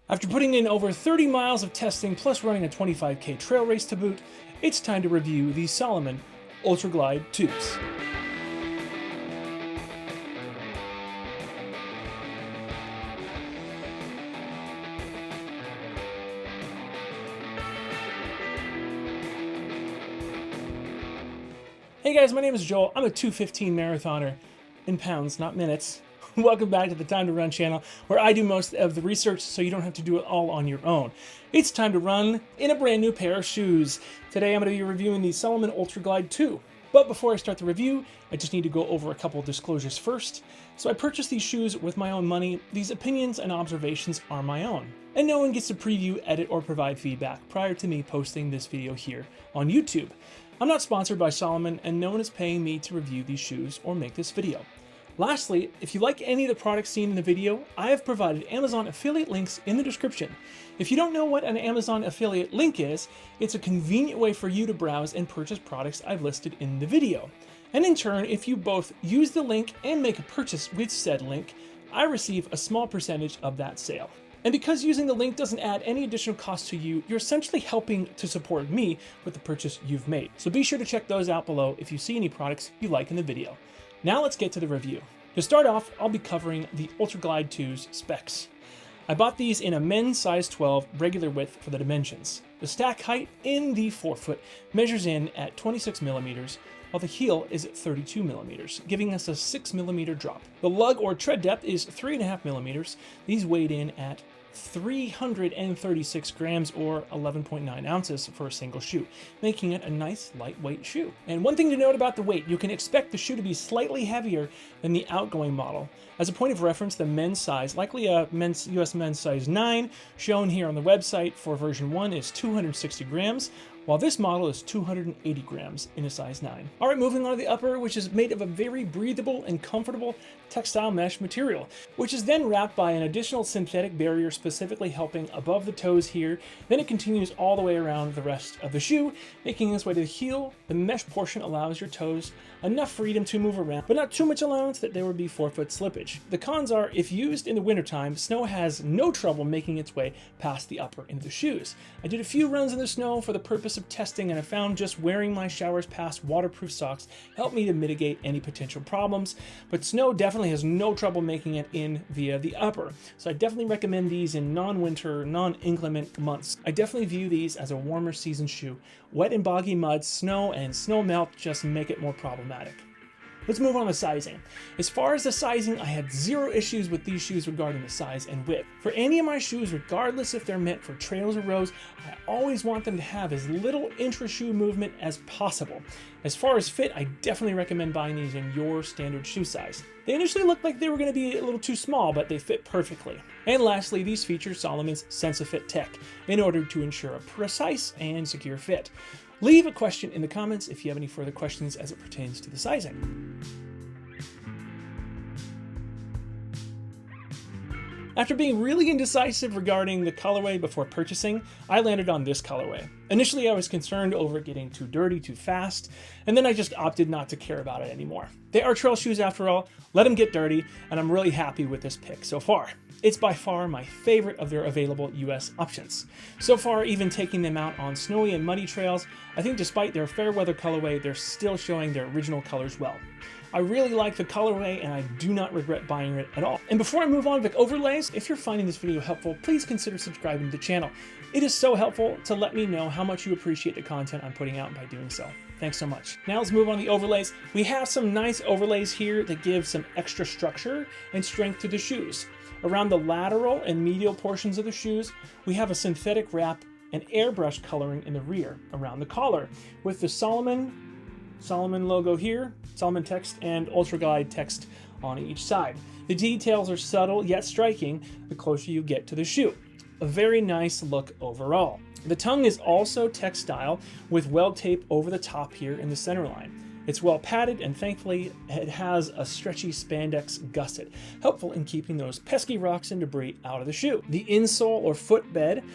After putting in over 30 miles of testing plus running a 25K trail race to boot, it's time to review the Salomon Ultra Glide tubes. Hey guys, my name is Joel. I'm a 2:15 marathoner in pounds, not minutes. Welcome back to the Time to Run channel, where I do most of the research so you don't have to do it all on your own. It's time to run in a brand new pair of shoes. Today I'm going to be reviewing the Salomon Ultra Glide 2. But before I start the review, I just need to go over a couple of disclosures first. So I purchased these shoes with my own money. These opinions and observations are my own. And no one gets to preview, edit, or provide feedback prior to me posting this video here on YouTube. I'm not sponsored by Salomon, and no one is paying me to review these shoes or make this video. Lastly, if you like any of the products seen in the video, I have provided Amazon affiliate links in the description. If you don't know what an Amazon affiliate link is, it's a convenient way for you to browse and purchase products I've listed in the video. And in turn, if you both use the link and make a purchase with said link, I receive a small percentage of that sale. And because using the link doesn't add any additional cost to you, you're essentially helping to support me with the purchase you've made. So be sure to check those out below if you see any products you like in the video. Now let's get to the review. To start off, I'll be covering the Ultra Glide 2's specs. I bought these in a men's size 12 regular width for the dimensions. The stack height in the forefoot measures in at 26 millimeters, while the heel is at 32 millimeters, giving us a 6 millimeter drop. The lug or tread depth is 3.5 millimeters. These weighed in at 336 grams or 11.9 ounces for a single shoe, making it a nice lightweight shoe. And one thing to note about the weight, you can expect the shoe to be slightly heavier than the outgoing model. As a point of reference, the men's size, likely a US men's size 9, shown here on the website for version 1 is 260 grams, while this model is 280 grams in a size 9. All right, moving on to the upper, which is made of a very breathable and comfortable textile mesh material, which is then wrapped by an additional synthetic barrier specifically helping above the toes here. Then it continues all the way around the rest of the shoe, making its way to the heel. The mesh portion allows your toes enough freedom to move around, but not too much allowance that there would be forefoot slippage. The cons are, if used in the wintertime, snow has no trouble making its way past the upper into the shoes. I did a few runs in the snow for the purpose of testing, and I found just wearing my showers past waterproof socks helped me to mitigate any potential problems, but snow definitely has no trouble making it in via the upper. So I definitely recommend these in non-winter, non-inclement months. I definitely view these as a warmer season shoe. Wet and boggy mud, snow, and snow melt just make it more problematic. Let's move on to sizing. As far as the sizing, I had zero issues with these shoes regarding the size and width. For any of my shoes, regardless if they're meant for trails or roads, I always want them to have as little intra-shoe movement as possible. As far as fit, I definitely recommend buying these in your standard shoe size. They initially looked like they were going to be a little too small, but they fit perfectly. And lastly, these feature Salomon's SensiFit tech in order to ensure a precise and secure fit. Leave a question in the comments if you have any further questions as it pertains to the sizing. After being really indecisive regarding the colorway before purchasing, I landed on this colorway. Initially, I was concerned over it getting too dirty too fast, and then I just opted not to care about it anymore. They are trail shoes after all, let them get dirty, and I'm really happy with this pick so far. It's by far my favorite of their available US options. So far, even taking them out on snowy and muddy trails, I think despite their fair weather colorway, they're still showing their original colors well. I really like the colorway, and I do not regret buying it at all. And before I move on to the overlays, if you're finding this video helpful, please consider subscribing to the channel. It is so helpful to let me know how much you appreciate the content I'm putting out by doing so. Thanks so much. Now let's move on to the overlays. We have some nice overlays here that give some extra structure and strength to the shoes. Around the lateral and medial portions of the shoes, we have a synthetic wrap and airbrush coloring in the rear around the collar, with the Salomon logo here, Salomon text, and Ultra Glide text on each side. The details are subtle yet striking the closer you get to the shoe. A very nice look overall. The tongue is also textile with weld tape over the top here in the center line. It's well padded, and thankfully it has a stretchy spandex gusset, helpful in keeping those pesky rocks and debris out of the shoe. The insole or footbed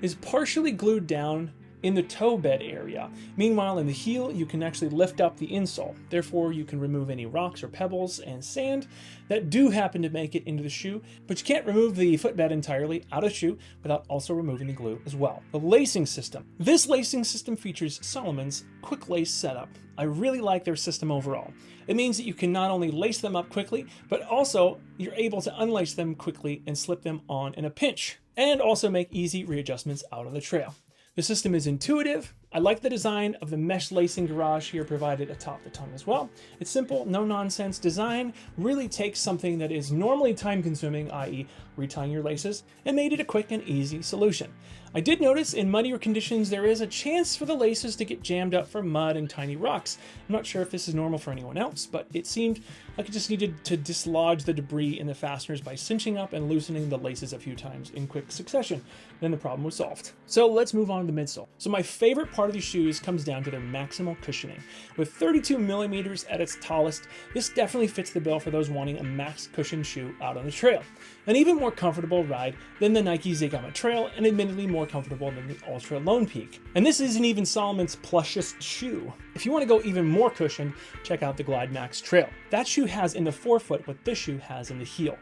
is partially glued down in the toe bed area. Meanwhile, in the heel, you can actually lift up the insole. Therefore, you can remove any rocks or pebbles and sand that do happen to make it into the shoe, but you can't remove the footbed entirely out of the shoe without also removing the glue as well. The lacing system. This lacing system features Salomon's quick lace setup. I really like their system overall. It means that you can not only lace them up quickly, but also you're able to unlace them quickly and slip them on in a pinch, and also make easy readjustments out on the trail. The system is intuitive. I like the design of the mesh lacing garage here provided atop the tongue as well. It's simple, no-nonsense design, really takes something that is normally time-consuming, i.e. retying your laces, and made it a quick and easy solution. I did notice in muddier conditions there is a chance for the laces to get jammed up from mud and tiny rocks. I'm not sure if this is normal for anyone else, but it seemed like it just needed to dislodge the debris in the fasteners by cinching up and loosening the laces a few times in quick succession. Then the problem was solved. So let's move on to the midsole. So my favorite part of these shoes comes down to their maximal cushioning. With 32 millimeters at its tallest, this definitely fits the bill for those wanting a max cushion shoe out on the trail. An even more comfortable ride than the Nike Zigama Trail, and admittedly more comfortable than the Ultra Lone Peak. And this isn't even Salomon's plushest shoe. If you want to go even more cushioned, check out the Glide Max Trail. That shoe has in the forefoot what this shoe has in the heel.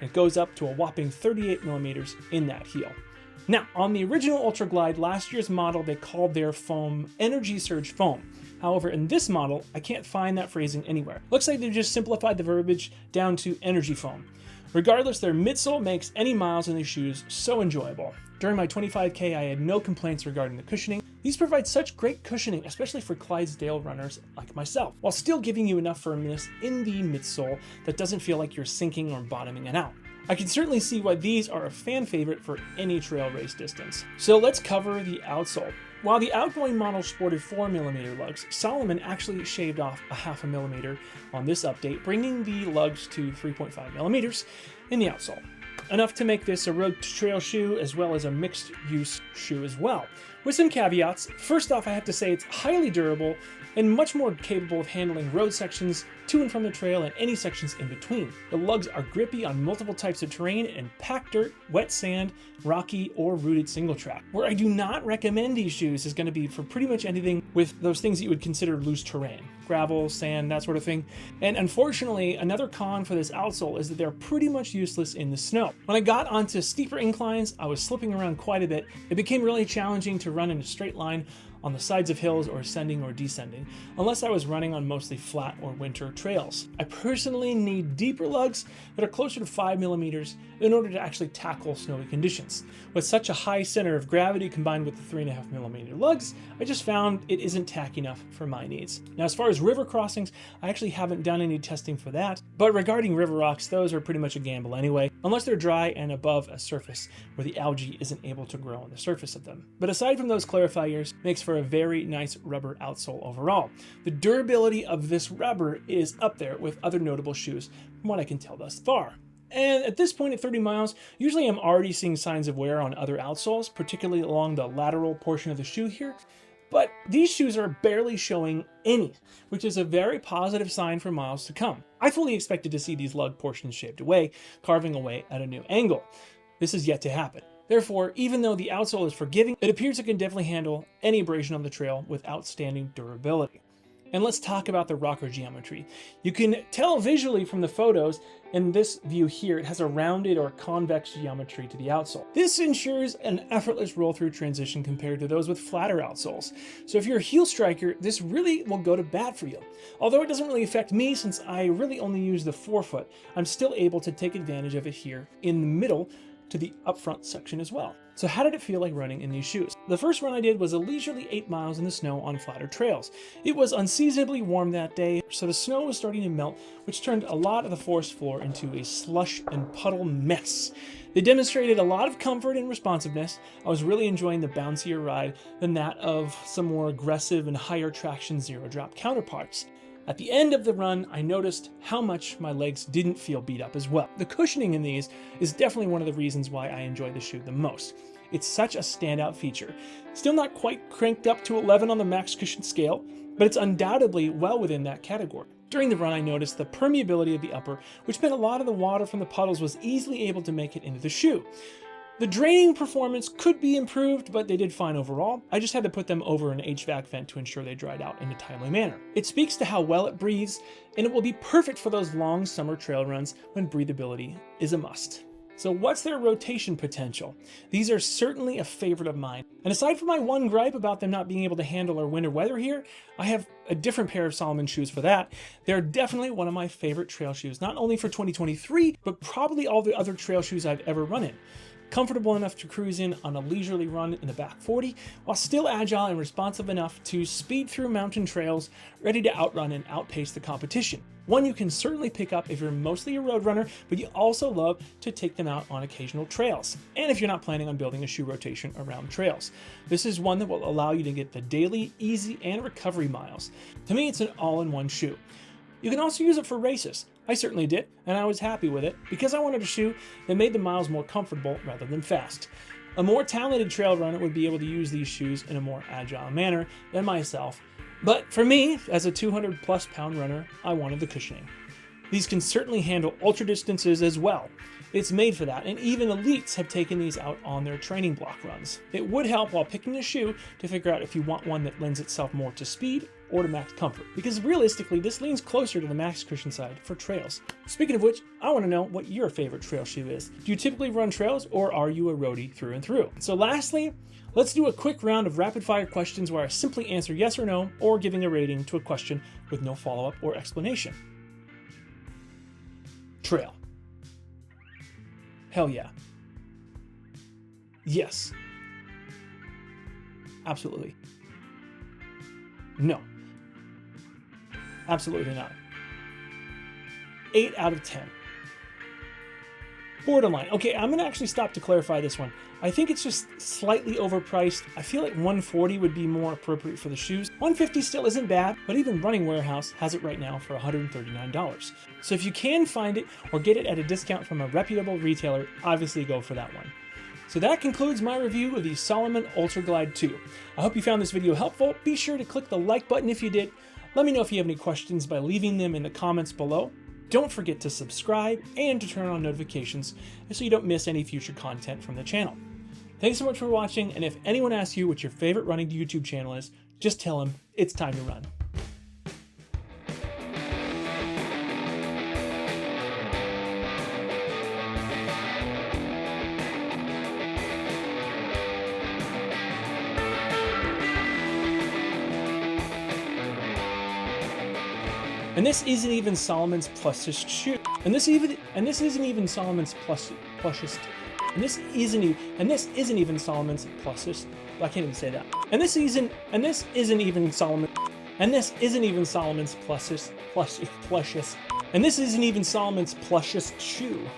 It goes up to a whopping 38 millimeters in that heel. Now, on the original Ultra Glide, last year's model, they called their foam Energy Surge Foam. However, in this model, I can't find that phrasing anywhere. Looks like they just simplified the verbiage down to Energy Foam. Regardless, their midsole makes any miles in these shoes so enjoyable. During my 25K, I had no complaints regarding the cushioning. These provide such great cushioning, especially for Clydesdale runners like myself, while still giving you enough firmness in the midsole that doesn't feel like you're sinking or bottoming it out. I can certainly see why these are a fan favorite for any trail race distance. So let's cover the outsole. While the outgoing model sported 4mm lugs, Salomon actually shaved off a 0.5 millimeter on this update, bringing the lugs to 3.5mm in the outsole. Enough to make this a road to trail shoe as well as a mixed use shoe as well. With some caveats, first off I have to say it's highly durable and much more capable of handling road sections to and from the trail and any sections in between. The lugs are grippy on multiple types of terrain and packed dirt, wet sand, rocky, or rooted single track. Where I do not recommend these shoes is going to be for pretty much anything with those things that you would consider loose terrain. Gravel, sand, that sort of thing. And unfortunately, another con for this outsole is that they're pretty much useless in the snow. When I got onto steeper inclines, I was slipping around quite a bit. It became really challenging to run in a straight line on the sides of hills or ascending or descending, unless I was running on mostly flat or winter trails. I personally need deeper lugs that are closer to 5mm in order to actually tackle snowy conditions. With such a high center of gravity combined with the 3.5mm lugs, I just found it isn't tacky enough for my needs. Now, as far as river crossings, I actually haven't done any testing for that, but regarding river rocks, those are pretty much a gamble anyway, unless they're dry and above a surface where the algae isn't able to grow on the surface of them. But aside from those clarifiers, makes for a very nice rubber outsole overall. The durability of this rubber is up there with other notable shoes from what I can tell thus far. And at this point at 30 miles, usually I'm already seeing signs of wear on other outsoles, particularly along the lateral portion of the shoe here. But these shoes are barely showing any, which is a very positive sign for miles to come. I fully expected to see these lug portions shaved away, carving away at a new angle. This is yet to happen. Therefore, even though the outsole is forgiving, it appears it can definitely handle any abrasion on the trail with outstanding durability. And let's talk about the rocker geometry. You can tell visually from the photos in this view here, it has a rounded or convex geometry to the outsole. This ensures an effortless roll-through transition compared to those with flatter outsoles. So if you're a heel striker, this really will go to bat for you. Although it doesn't really affect me since I really only use the forefoot, I'm still able to take advantage of it here in the middle to the upfront section as well. So how did it feel like running in these shoes? The first run I did was a leisurely 8 miles in the snow on flatter trails. It was unseasonably warm that day, so the snow was starting to melt, which turned a lot of the forest floor into a slush and puddle mess. They demonstrated a lot of comfort and responsiveness. I was really enjoying the bouncier ride than that of some more aggressive and higher traction zero drop counterparts. At the end of the run, I noticed how much my legs didn't feel beat up as well. The cushioning in these is definitely one of the reasons why I enjoy the shoe the most. It's such a standout feature. Still not quite cranked up to 11 on the max cushion scale, but it's undoubtedly well within that category. During the run, I noticed the permeability of the upper, which meant a lot of the water from the puddles was easily able to make it into the shoe. The draining performance could be improved, but they did fine overall. I just had to put them over an HVAC vent to ensure they dried out in a timely manner. It speaks to how well it breathes, and it will be perfect for those long summer trail runs when breathability is a must. So what's their rotation potential? These are certainly a favorite of mine. And aside from my one gripe about them not being able to handle our winter weather here, I have a different pair of Salomon shoes for that. They're definitely one of my favorite trail shoes, not only for 2023, but probably all the other trail shoes I've ever run in. Comfortable enough to cruise in on a leisurely run in the back 40, while still agile and responsive enough to speed through mountain trails, ready to outrun and outpace the competition. One you can certainly pick up if you're mostly a road runner, but you also love to take them out on occasional trails, and if you're not planning on building a shoe rotation around trails. This is one that will allow you to get the daily, easy, and recovery miles. To me, it's an all-in-one shoe. You can also use it for races. I certainly did, and I was happy with it because I wanted a shoe that made the miles more comfortable rather than fast. A more talented trail runner would be able to use these shoes in a more agile manner than myself, but for me, as a 200+ pound runner, I wanted the cushioning. These can certainly handle ultra distances as well. It's made for that, and even elites have taken these out on their training block runs. It would help while picking a shoe to figure out if you want one that lends itself more to speed or to max comfort, because realistically this leans closer to the max cushion side for trails. Speaking of which, I want to know what your favorite trail shoe is. Do you typically run trails, or are you a roadie through and through? So lastly, let's do a quick round of rapid fire questions where I simply answer yes or no, or giving a rating to a question with no follow-up or explanation. Trail. Hell yeah. Yes. Absolutely. No. Absolutely not. 8 out of 10. Borderline. Okay, I'm going to actually stop to clarify this one. I think it's just slightly overpriced. I feel like $140 would be more appropriate for the shoes. $150 still isn't bad, but even Running Warehouse has it right now for $139. So if you can find it or get it at a discount from a reputable retailer, obviously go for that one. So that concludes my review of the Salomon Ultra Glide 2. I hope you found this video helpful. Be sure to click the like button if you did. Let me know if you have any questions by leaving them in the comments below. Don't forget to subscribe and to turn on notifications so you don't miss any future content from the channel. Thanks so much for watching, and if anyone asks you what your favorite running YouTube channel is, just tell them it's time to run. And this isn't even Salomon's plushest shoe. And this isn't even Salomon's plushest. And this isn't even Salomon's plushest. I can't even say that. And this isn't even Salomon's plushest. And this isn't even Salomon's plushest shoe.